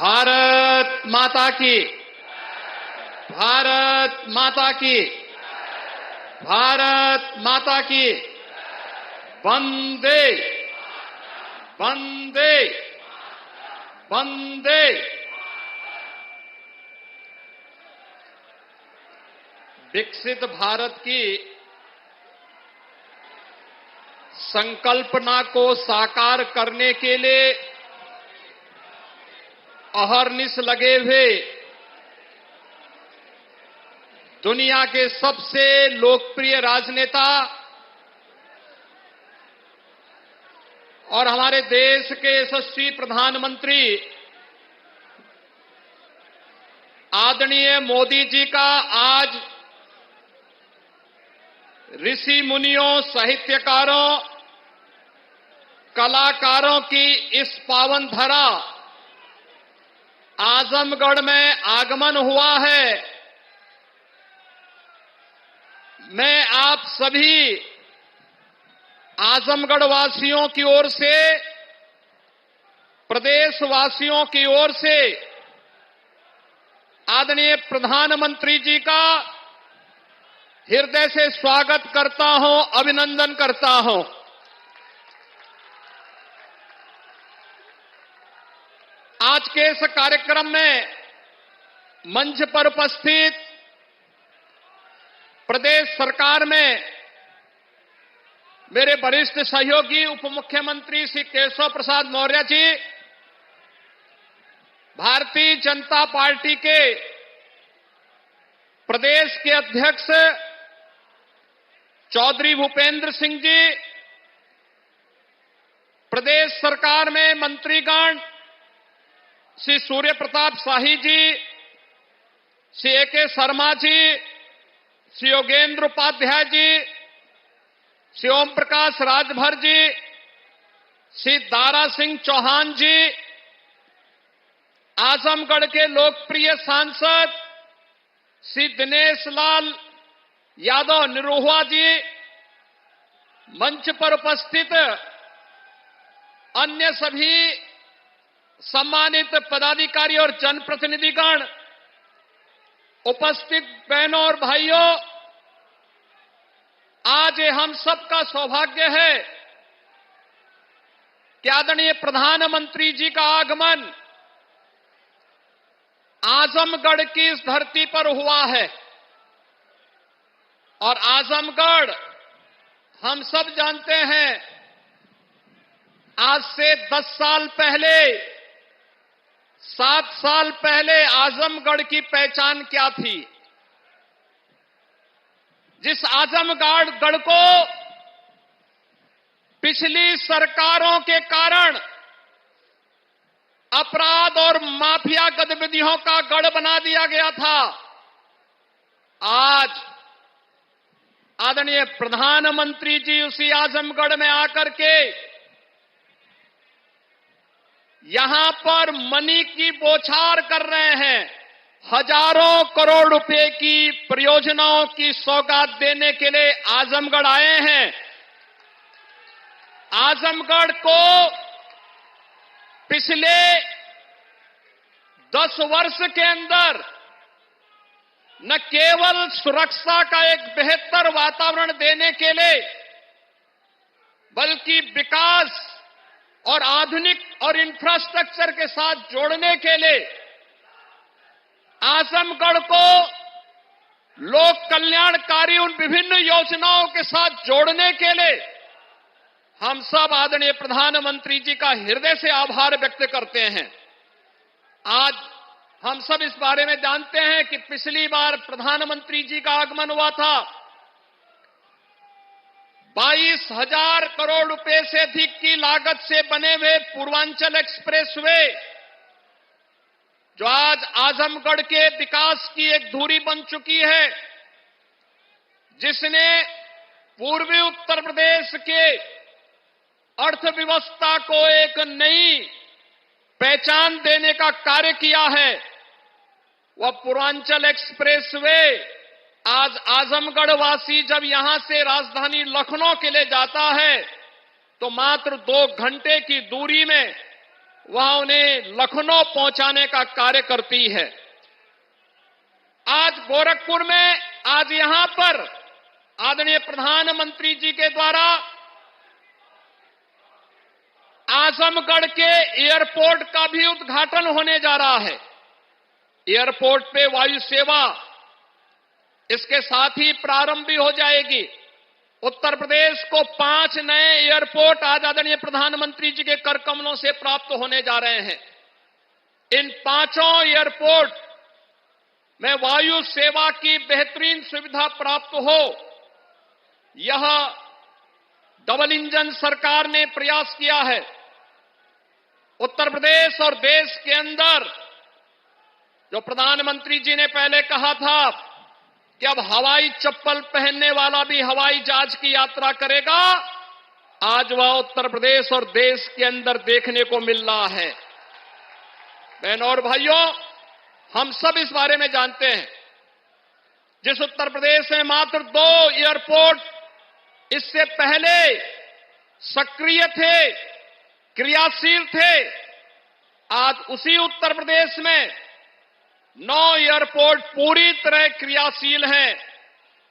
भारत माता की, भारत माता की, भारत माता की, वंदे वंदे वंदे। विकसित भारत की संकल्पना को साकार करने के लिए अहर्निश लगे हुए दुनिया के सबसे लोकप्रिय राजनेता और हमारे देश के यशस्वी प्रधानमंत्री आदरणीय मोदी जी का आज ऋषि मुनियों, साहित्यकारों, कलाकारों की इस पावन धरा आजमगढ़ में आगमन हुआ है। मैं आप सभी आजमगढ़ वासियों की ओर से, प्रदेश वासियों की ओर से आदरणीय प्रधानमंत्री जी का हृदय से स्वागत करता हूं, अभिनंदन करता हूं। आज के इस कार्यक्रम में मंच पर उपस्थित प्रदेश सरकार में मेरे वरिष्ठ सहयोगी उप मुख्यमंत्री श्री केशव प्रसाद मौर्य जी, भारतीय जनता पार्टी के प्रदेश के अध्यक्ष चौधरी भूपेंद्र सिंह जी, प्रदेश सरकार में मंत्रीगण श्री सूर्य प्रताप शाही जी, श्री ए.के. शर्मा जी, श्री योगेंद्र उपाध्याय जी, श्री ओम प्रकाश राजभर जी, श्री दारा सिंह चौहान जी, आजमगढ़ के लोकप्रिय सांसद श्री दिनेश लाल यादव निरोहुआ जी, मंच पर उपस्थित अन्य सभी सम्मानित पदाधिकारी और जनप्रतिनिधिगण, उपस्थित बहनों और भाइयों, आज हम सबका सौभाग्य है कि आदरणीय प्रधानमंत्री जी का आगमन आजमगढ़ की इस धरती पर हुआ है। और आजमगढ़ हम सब जानते हैं, आज से 10 साल पहले, 7 साल पहले आजमगढ़ की पहचान क्या थी। जिस आजमगढ़ को पिछली सरकारों के कारण अपराध और माफिया गतिविधियों का गढ़ बना दिया गया था, आज आदरणीय प्रधानमंत्री जी उसी आजमगढ़ में आकर के यहां पर मनी की बौछार कर रहे हैं। हजारों करोड़ रुपए की परियोजनाओं की सौगात देने के लिए आजमगढ़ आए हैं। आजमगढ़ को पिछले 10 वर्ष के अंदर न केवल सुरक्षा का एक बेहतर वातावरण देने के लिए, बल्कि विकास और आधुनिक और इंफ्रास्ट्रक्चर के साथ जोड़ने के लिए आजमगढ़ को लोक कल्याणकारी उन विभिन्न योजनाओं के साथ जोड़ने के लिए हम सब आदरणीय प्रधानमंत्री जी का हृदय से आभार व्यक्त करते हैं। आज हम सब इस बारे में जानते हैं कि पिछली बार प्रधानमंत्री जी का आगमन हुआ था, 22,000 करोड़ रुपए से अधिक की लागत से बने हुए पूर्वांचल एक्सप्रेसवे, जो आज आजमगढ़ के विकास की एक धुरी बन चुकी है, जिसने पूर्वी उत्तर प्रदेश के अर्थव्यवस्था को एक नई पहचान देने का कार्य किया है। वह पूर्वांचल एक्सप्रेसवे आज आजमगढ़ वासी जब यहां से राजधानी लखनऊ के लिए जाता है तो मात्र 2 घंटे की दूरी में वह उन्हें लखनऊ पहुंचाने का कार्य करती है। आज गोरखपुर में, आज यहां पर आदरणीय प्रधानमंत्री जी के द्वारा आजमगढ़ के एयरपोर्ट का भी उद्घाटन होने जा रहा है। एयरपोर्ट पे वायु सेवा इसके साथ ही प्रारंभ भी हो जाएगी। उत्तर प्रदेश को 5 नए एयरपोर्ट आज आदरणीय प्रधानमंत्री जी के कर कमलों से प्राप्त होने जा रहे हैं। इन 5 एयरपोर्ट में वायु सेवा की बेहतरीन सुविधा प्राप्त हो, यह डबल इंजन सरकार ने प्रयास किया है। उत्तर प्रदेश और देश के अंदर जो प्रधानमंत्री जी ने पहले कहा था कि अब हवाई चप्पल पहनने वाला भी हवाई जहाज की यात्रा करेगा, आज वह उत्तर प्रदेश और देश के अंदर देखने को मिल रहा है। बहनों और भाइयों, हम सब इस बारे में जानते हैं, जिस उत्तर प्रदेश में मात्र 2 एयरपोर्ट इससे पहले सक्रिय थे, क्रियाशील थे, आज उसी उत्तर प्रदेश में 9 एयरपोर्ट पूरी तरह क्रियाशील हैं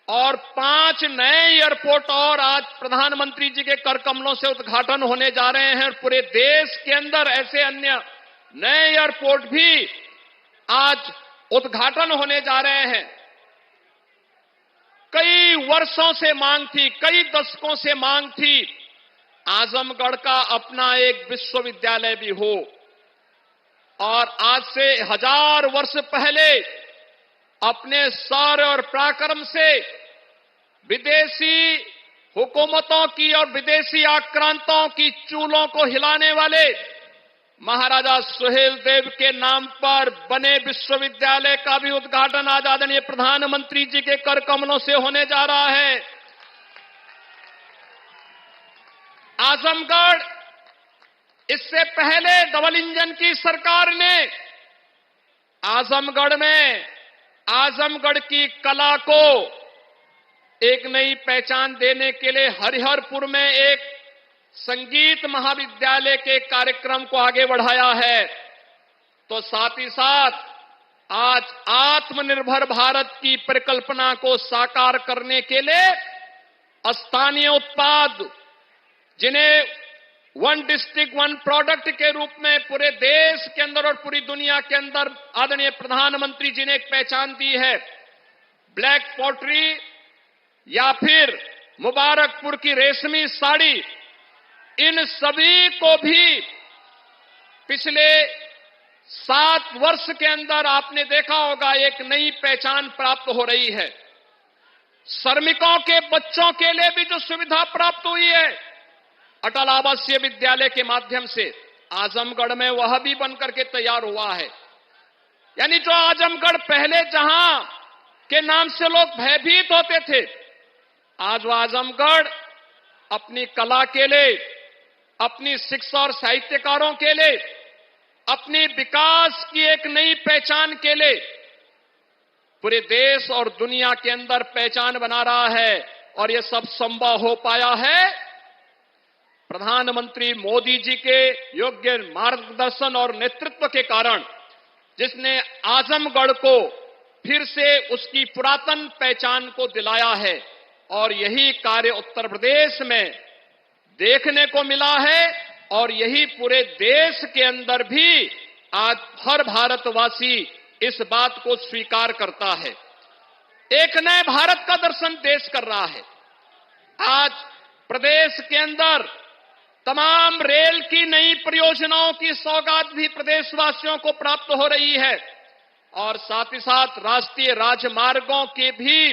और 5 नए एयरपोर्ट और आज प्रधानमंत्री जी के कर कमलों से उद्घाटन होने जा रहे हैं। और पूरे देश के अंदर ऐसे अन्य नए एयरपोर्ट भी आज उद्घाटन होने जा रहे हैं। कई वर्षों से मांग थी, कई दशकों से मांग थी, आजमगढ़ का अपना एक विश्वविद्यालय भी हो। और आज से 1000 वर्ष पहले अपने शौर्य और पराक्रम से विदेशी हुकूमतों की और विदेशी आक्रांताओं की चूलों को हिलाने वाले महाराजा सुहेलदेव के नाम पर बने विश्वविद्यालय का भी उद्घाटन आज आदरणीय प्रधानमंत्री जी के कर कमलों से होने जा रहा है। आजमगढ़, इससे पहले डबल इंजन की सरकार ने आजमगढ़ में आजमगढ़ की कला को एक नई पहचान देने के लिए हरिहरपुर में एक संगीत महाविद्यालय के कार्यक्रम को आगे बढ़ाया है। तो साथ ही साथ आज आत्मनिर्भर भारत की परिकल्पना को साकार करने के लिए स्थानीय उत्पाद, जिन्हें 1 डिस्ट्रिक्ट 1 प्रोडक्ट के रूप में पूरे देश के अंदर और पूरी दुनिया के अंदर आदरणीय प्रधानमंत्री जी ने एक पहचान दी है। ब्लैक पॉटरी या फिर मुबारकपुर की रेशमी साड़ी, इन सभी को भी पिछले 7 वर्ष के अंदर आपने देखा होगा एक नई पहचान प्राप्त हो रही है। श्रमिकों के बच्चों के लिए भी जो सुविधा प्राप्त हुई है अटल आवासीय विद्यालय के माध्यम से, आजमगढ़ में वह भी बनकर के तैयार हुआ है। यानी जो आजमगढ़ पहले जहां के नाम से लोग भयभीत होते थे, आज वह आजमगढ़ अपनी कला के लिए, अपनी शिक्षा और साहित्यकारों के लिए, अपनी विकास की एक नई पहचान के लिए पूरे देश और दुनिया के अंदर पहचान बना रहा है। और यह सब संभव हो पाया है प्रधानमंत्री मोदी जी के योग्य मार्गदर्शन और नेतृत्व के कारण, जिसने आजमगढ़ को फिर से उसकी पुरातन पहचान को दिलाया है। और यही कार्य उत्तर प्रदेश में देखने को मिला है और यही पूरे देश के अंदर भी आज हर भारतवासी इस बात को स्वीकार करता है। एक नए भारत का दर्शन देश कर रहा है। आज प्रदेश के अंदर तमाम रेल की नई परियोजनाओं की सौगात भी प्रदेशवासियों को प्राप्त हो रही है और साथ ही साथ राष्ट्रीय राजमार्गों की भी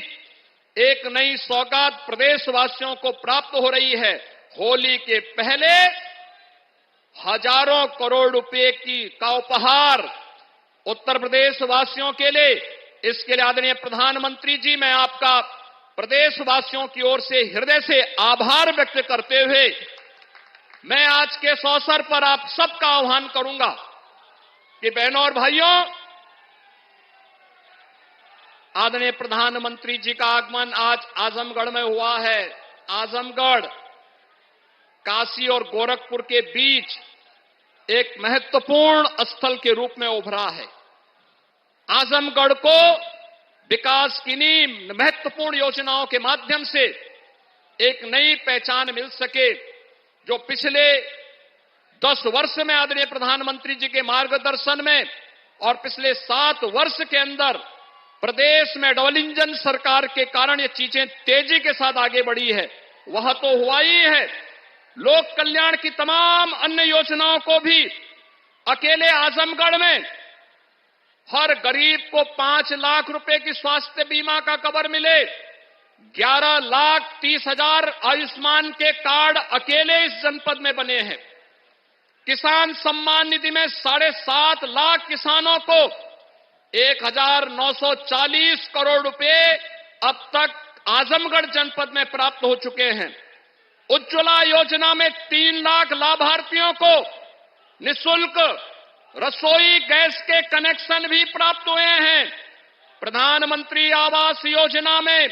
एक नई सौगात प्रदेशवासियों को प्राप्त हो रही है। होली के पहले हजारों करोड़ रुपए का उपहार उत्तर प्रदेश वासियों के लिए, इसके लिए आदरणीय प्रधानमंत्री जी, मैं आपका प्रदेशवासियों की ओर से हृदय से आभार व्यक्त करते हुए मैं आज के इस अवसर पर आप सबका आह्वान करूंगा कि बहनों और भाइयों, आदरणीय प्रधानमंत्री जी का आगमन आज आजमगढ़ में हुआ है। आजमगढ़ काशी और गोरखपुर के बीच एक महत्वपूर्ण स्थल के रूप में उभरा है। आजमगढ़ को विकास की नींव महत्वपूर्ण योजनाओं के माध्यम से एक नई पहचान मिल सके, जो पिछले 10 वर्ष में आदरणीय प्रधानमंत्री जी के मार्गदर्शन में और पिछले 7 वर्ष के अंदर प्रदेश में डबल इंजन सरकार के कारण ये चीजें तेजी के साथ आगे बढ़ी है, वह तो हुआ ही है। लोक कल्याण की तमाम अन्य योजनाओं को भी अकेले आजमगढ़ में हर गरीब को 5 लाख रुपए की स्वास्थ्य बीमा का कवर मिले, 11,30,000 आयुष्मान के कार्ड अकेले इस जनपद में बने हैं। किसान सम्मान निधि में 7.5 लाख किसानों को 1,940 करोड़ रुपए अब तक आजमगढ़ जनपद में प्राप्त हो चुके हैं। उज्ज्वला योजना में 3 लाख लाभार्थियों को निःशुल्क रसोई गैस के कनेक्शन भी प्राप्त हुए हैं। प्रधानमंत्री आवास योजना में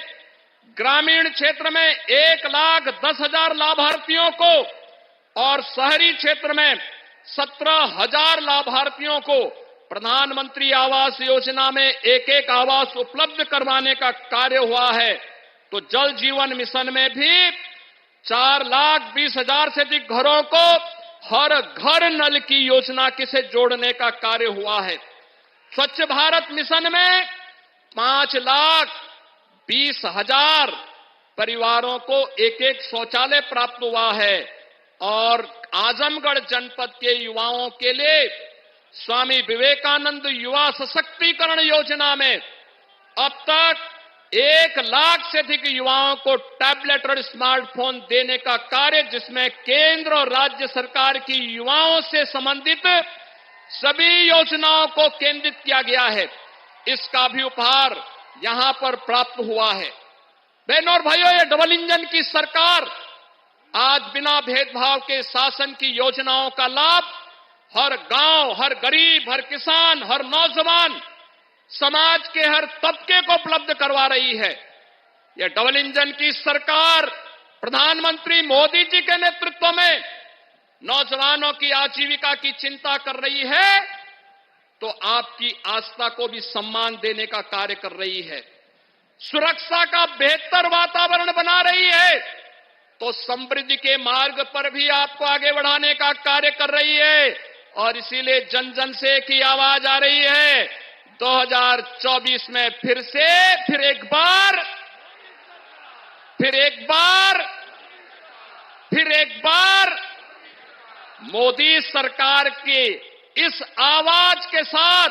ग्रामीण क्षेत्र में 1,10,000 लाभार्थियों को और शहरी क्षेत्र में 17,000 लाभार्थियों को प्रधानमंत्री आवास योजना में एक आवास उपलब्ध करवाने का कार्य हुआ है। तो जल जीवन मिशन में भी 4,20,000 से अधिक घरों को हर घर नल की योजना से जोड़ने का कार्य हुआ है। स्वच्छ भारत मिशन में 5,20,000 परिवारों को एक शौचालय प्राप्त हुआ है और आजमगढ़ जनपद के युवाओं के लिए स्वामी विवेकानंद युवा सशक्तिकरण योजना में अब तक 1 लाख से अधिक युवाओं को टैबलेट और स्मार्टफोन देने का कार्य, जिसमें केंद्र और राज्य सरकार की युवाओं से संबंधित सभी योजनाओं को केंद्रित किया गया है, इसका भी उपहार यहां पर प्राप्त हुआ है। बहनों और भाइयों, ये डबल इंजन की सरकार आज बिना भेदभाव के शासन की योजनाओं का लाभ हर गांव, हर गरीब, हर किसान, हर नौजवान, समाज के हर तबके को उपलब्ध करवा रही है। यह डबल इंजन की सरकार प्रधानमंत्री मोदी जी के नेतृत्व में नौजवानों की आजीविका की चिंता कर रही है, तो आपकी आस्था को भी सम्मान देने का कार्य कर रही है। सुरक्षा का बेहतर वातावरण बना रही है, तो समृद्धि के मार्ग पर भी आपको आगे बढ़ाने का कार्य कर रही है। और इसीलिए जन जन से एक ही आवाज आ रही है, 2024 में फिर एक बार मोदी सरकार की इस आवाज के साथ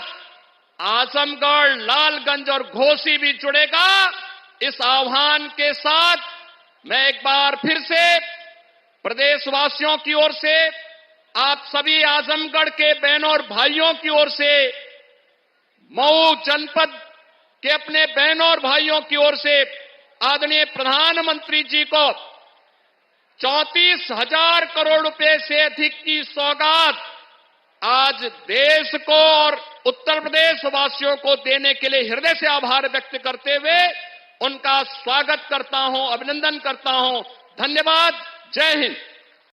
आजमगढ़, लालगंज और घोसी भी जुड़ेगा। इस आह्वान के साथ मैं एक बार फिर से प्रदेशवासियों की ओर से, आप सभी आजमगढ़ के बहनों और भाइयों की ओर से, मऊ जनपद के अपने बहनों और भाइयों की ओर से आदरणीय प्रधानमंत्री जी को 34,000 करोड़ रुपए से अधिक की सौगात आज देश को और उत्तर प्रदेश वासियों को देने के लिए हृदय से आभार व्यक्त करते हुए उनका स्वागत करता हूं, अभिनंदन करता हूं। धन्यवाद। जय हिंद।